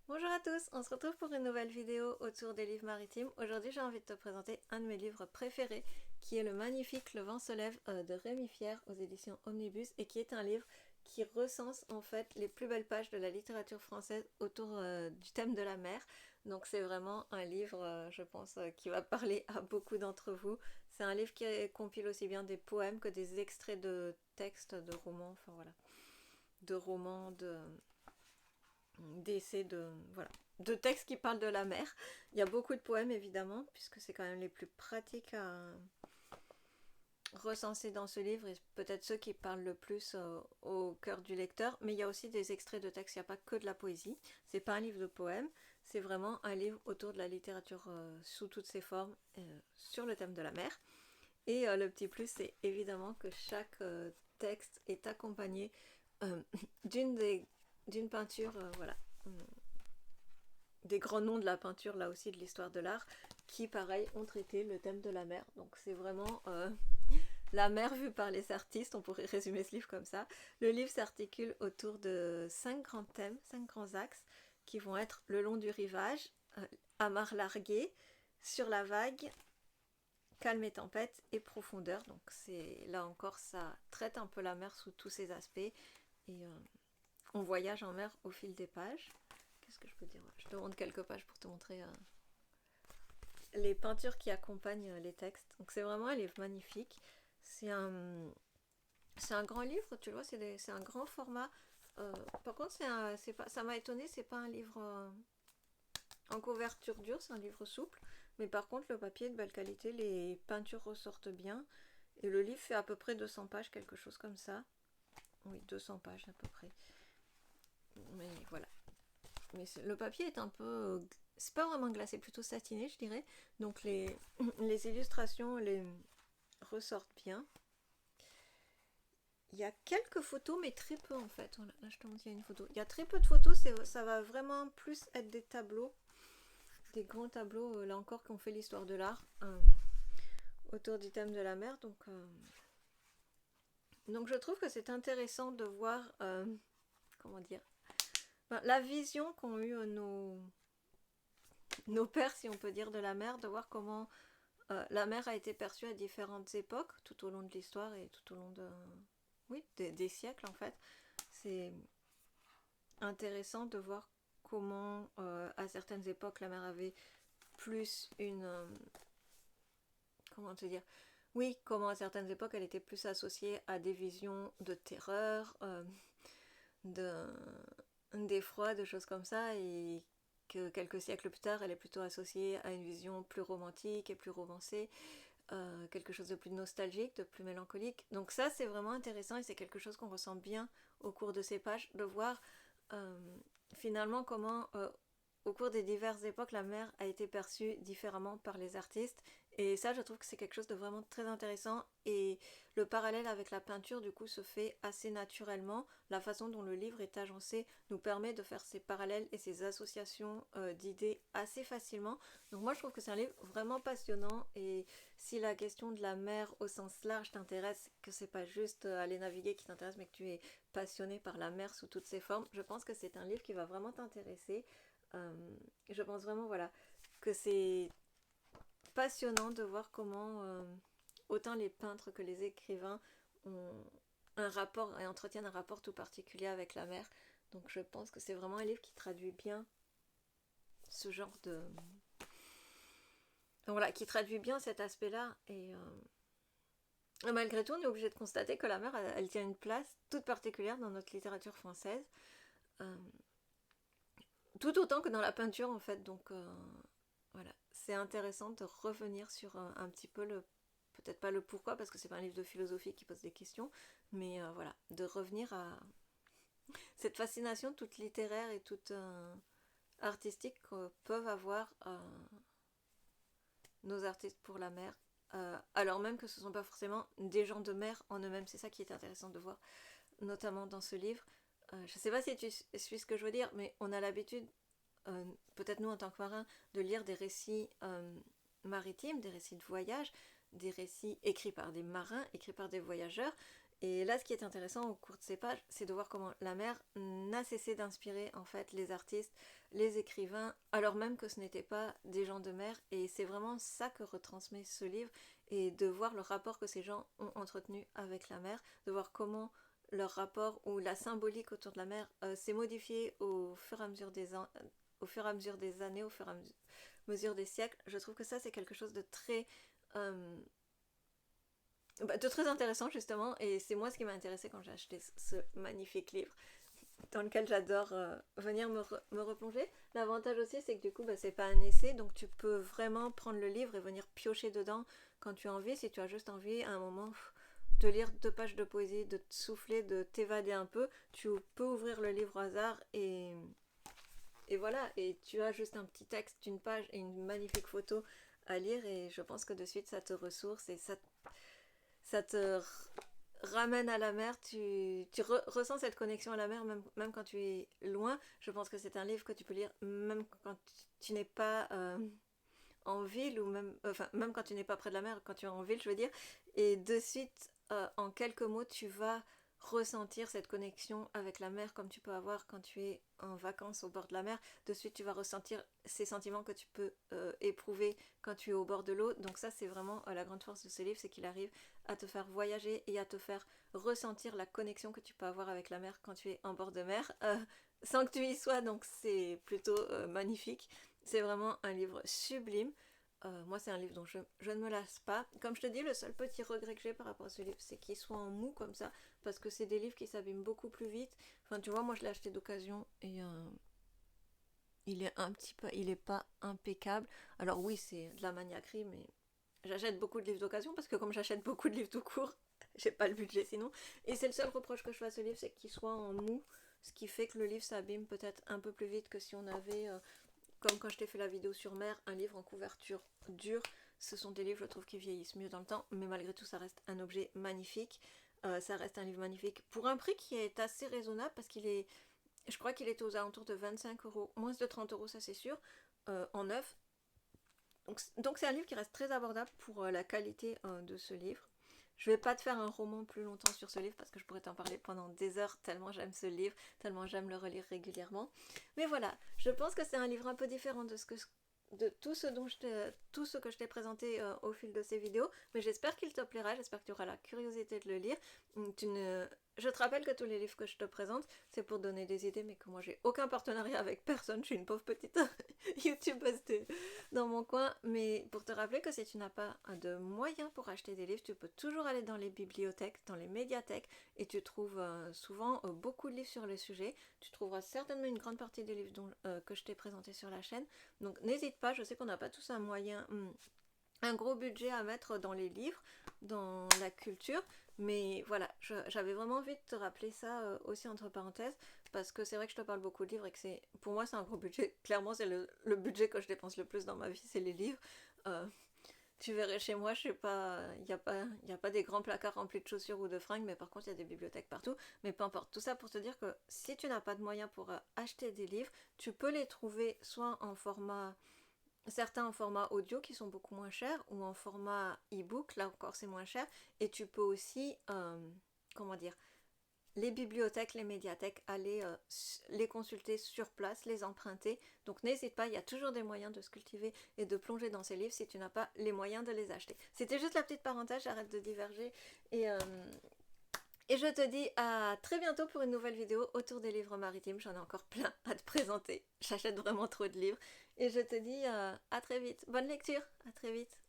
Bonjour à tous, on se retrouve pour une nouvelle vidéo autour des livres maritimes. Aujourd'hui j'ai envie de te présenter un de mes livres préférés qui est le magnifique Le vent se lève de Rémi Fière aux éditions Omnibus et qui est un livre qui recense en fait les plus belles pages de la littérature française autour du thème de la mer. Donc c'est vraiment un livre, je pense, qui va parler à beaucoup d'entre vous. C'est un livre qui compile aussi bien des poèmes que des extraits de textes, de romans, enfin voilà, de romans, d'essais voilà, de textes qui parlent de la mer. Il y a beaucoup de poèmes évidemment, puisque c'est quand même les plus pratiques à recenser dans ce livre et peut-être ceux qui parlent le plus au cœur du lecteur. Mais il y a aussi des extraits de textes, il n'y a pas que de la poésie. C'est pas un livre de poèmes, c'est vraiment un livre autour de la littérature sous toutes ses formes sur le thème de la mer. Et le petit plus, c'est évidemment que chaque texte est accompagné euh, d'une des, d'une peinture, voilà, des grands noms de la peinture, là aussi de l'histoire de l'art, qui pareil ont traité le thème de la mer. Donc c'est vraiment la mer vue par les artistes, on pourrait résumer ce livre comme ça. Le livre s'articule autour de 5 grands thèmes, 5 grands axes, qui vont être le long du rivage, amarre largué, sur la vague, calme et tempête et profondeur. Donc c'est là encore, ça traite un peu la mer sous tous ses aspects et on voyage en mer au fil des pages. Qu'est-ce que je peux dire? Je te montre quelques pages pour te montrer les peintures qui accompagnent les textes. Donc c'est vraiment un livre magnifique. C'est un, c'est un grand livre, tu vois, c'est un grand format. Par contre, c'est pas, ça m'a étonné, c'est pas un livre en couverture dure, c'est un livre souple. Mais par contre, le papier est de belle qualité, les peintures ressortent bien. Et le livre fait à peu près 200 pages, quelque chose comme ça. Oui, 200 pages à peu près. Mais voilà. Mais le papier est un peu. C'est pas vraiment glacé, plutôt satiné, je dirais. Donc les illustrations les ressortent bien. Il y a quelques photos, mais très peu en fait. Voilà, là, je te montre, il y a une photo. Il y a très peu de photos, ça va vraiment plus être des tableaux, des grands tableaux, là encore, qui ont fait l'histoire de l'art autour du thème de la mer. Donc je trouve que c'est intéressant de voir, comment dire, la vision qu'ont eu nos pères, si on peut dire, de la mer, de voir comment la mer a été perçue à différentes époques, tout au long de l'histoire et tout au long oui, des siècles en fait. C'est intéressant de voir comment, à certaines époques, la mer avait plus une. Comment te dire? Oui, comment à certaines époques, elle était plus associée à des visions de terreur, de, d'effroi, de choses comme ça, et que quelques siècles plus tard, elle est plutôt associée à une vision plus romantique et plus romancée, quelque chose de plus nostalgique, de plus mélancolique. Donc ça, c'est vraiment intéressant et c'est quelque chose qu'on ressent bien au cours de ces pages, de voir euh, finalement comment au cours des diverses époques la mer a été perçue différemment par les artistes. Et ça, je trouve que c'est quelque chose de vraiment très intéressant. Et le parallèle avec la peinture, du coup, se fait assez naturellement. La façon dont le livre est agencé nous permet de faire ces parallèles et ces associations d'idées assez facilement. Donc moi, je trouve que c'est un livre vraiment passionnant. Et si la question de la mer au sens large t'intéresse, que c'est pas juste aller naviguer qui t'intéresse, mais que tu es passionné par la mer sous toutes ses formes, je pense que c'est un livre qui va vraiment t'intéresser. Je pense vraiment, voilà, que c'est passionnant de voir comment autant les peintres que les écrivains ont un rapport et entretiennent un rapport tout particulier avec la mer. Donc je pense que c'est vraiment un livre qui traduit bien ce genre de. Donc voilà, qui traduit bien cet aspect-là. Et malgré tout, on est obligé de constater que la mer, elle tient une place toute particulière dans notre littérature française. Euh, Tout autant que dans la peinture, en fait. Donc voilà, c'est intéressant de revenir sur un petit peu le peut-être pas le pourquoi parce que c'est pas un livre de philosophie qui pose des questions, mais voilà, de revenir à cette fascination toute littéraire et toute artistique que peuvent avoir nos artistes pour la mer, alors même que ce ne sont pas forcément des gens de mer en eux-mêmes. C'est ça qui est intéressant de voir, notamment dans ce livre. Je ne sais pas si tu suis ce que je veux dire, mais on a l'habitude, peut-être nous en tant que marins, de lire des récits maritimes, des récits de voyage, des récits écrits par des marins, écrits par des voyageurs. Et là, ce qui est intéressant au cours de ces pages, c'est de voir comment la mer n'a cessé d'inspirer en fait les artistes, les écrivains, alors même que ce n'étaient pas des gens de mer. Et c'est vraiment ça que retransmet ce livre, et de voir le rapport que ces gens ont entretenu avec la mer, de voir comment leur rapport ou la symbolique autour de la mer s'est modifiée au fur et à mesure au fur et à mesure des années, au fur et à mesure des siècles. Je trouve que ça, c'est quelque chose euh, de très intéressant justement, et c'est moi ce qui m'a intéressé quand j'ai acheté ce magnifique livre dans lequel j'adore venir me replonger. L'avantage aussi, c'est que du coup c'est pas un essai, donc tu peux vraiment prendre le livre et venir piocher dedans quand tu as envie. Si tu as juste envie à un moment de lire 2 pages de poésie, de te souffler, de t'évader un peu, tu peux ouvrir le livre au hasard, et voilà, et tu as juste un petit texte d'une page et une magnifique photo à lire, et je pense que de suite ça te ressource, et ça te ramène à la mer, tu ressens cette connexion à la mer même quand tu es loin. Je pense que c'est un livre que tu peux lire même quand tu n'es pas en ville, ou même quand tu n'es pas près de la mer, quand tu es en ville, je veux dire. Et de suite, en quelques mots, tu vas ressentir cette connexion avec la mer comme tu peux avoir quand tu es en vacances au bord de la mer. De suite, tu vas ressentir ces sentiments que tu peux éprouver quand tu es au bord de l'eau. Donc ça, c'est vraiment la grande force de ce livre, c'est qu'il arrive à te faire voyager et à te faire ressentir la connexion que tu peux avoir avec la mer quand tu es en bord de mer, sans que tu y sois. Donc c'est plutôt magnifique. C'est vraiment un livre sublime. Moi, c'est un livre dont je ne me lasse pas. Comme je te dis, le seul petit regret que j'ai par rapport à ce livre, c'est qu'il soit en mou comme ça, parce que c'est des livres qui s'abîment beaucoup plus vite. Enfin, tu vois, moi, je l'ai acheté d'occasion, et il est pas impeccable. Alors oui, c'est de la maniaquerie, mais j'achète beaucoup de livres d'occasion parce que comme j'achète beaucoup de livres tout court, j'ai pas le budget sinon. Et c'est le seul reproche que je fais à ce livre, c'est qu'il soit en mou, ce qui fait que le livre s'abîme peut-être un peu plus vite que si on avait comme quand je t'ai fait la vidéo sur mer, un livre en couverture dure. Ce sont des livres, je trouve, qui vieillissent mieux dans le temps, mais malgré tout, ça reste un objet magnifique. Ça reste un livre magnifique pour un prix qui est assez raisonnable, parce qu'il est, je crois qu'il est aux alentours de 25 euros, moins de 30 euros, ça c'est sûr, en neuf. Donc c'est un livre qui reste très abordable pour la qualité de ce livre. Je vais pas te faire un roman plus longtemps sur ce livre, parce que je pourrais t'en parler pendant des heures tellement j'aime ce livre, tellement j'aime le relire régulièrement. Mais voilà, je pense que c'est un livre un peu différent de tout tout ce que je t'ai présenté au fil de ces vidéos, mais j'espère qu'il te plaira, j'espère que tu auras la curiosité de le lire. Je te rappelle que tous les livres que je te présente, c'est pour donner des idées, mais que moi j'ai aucun partenariat avec personne, je suis une pauvre petite youtubeuse dans mon coin. Mais pour te rappeler que si tu n'as pas de moyens pour acheter des livres, tu peux toujours aller dans les bibliothèques, dans les médiathèques, et tu trouves souvent beaucoup de livres sur le sujet. Tu trouveras certainement une grande partie des livres que je t'ai présentés sur la chaîne. Donc n'hésite pas, je sais qu'on n'a pas tous un gros budget à mettre dans les livres, dans la culture, mais voilà, j'avais vraiment envie de te rappeler ça aussi entre parenthèses, parce que c'est vrai que je te parle beaucoup de livres et que pour moi c'est un gros budget. Clairement, c'est le budget que je dépense le plus dans ma vie, c'est les livres. Euh, Tu verrais chez moi, je sais pas, il y a pas des grands placards remplis de chaussures ou de fringues, mais par contre il y a des bibliothèques partout. Mais peu importe, tout ça pour te dire que si tu n'as pas de moyens pour acheter des livres, tu peux les trouver soit en format, certains en format audio qui sont beaucoup moins chers, ou en format e-book, là encore c'est moins cher. Et tu peux aussi, comment dire, les bibliothèques, les médiathèques, aller les consulter sur place, les emprunter. Donc n'hésite pas, il y a toujours des moyens de se cultiver et de plonger dans ces livres si tu n'as pas les moyens de les acheter. C'était juste la petite parenthèse, j'arrête de diverger. Et je te dis à très bientôt pour une nouvelle vidéo autour des livres maritimes. J'en ai encore plein à te présenter. J'achète vraiment trop de livres. Et je te dis à très vite. Bonne lecture, à très vite.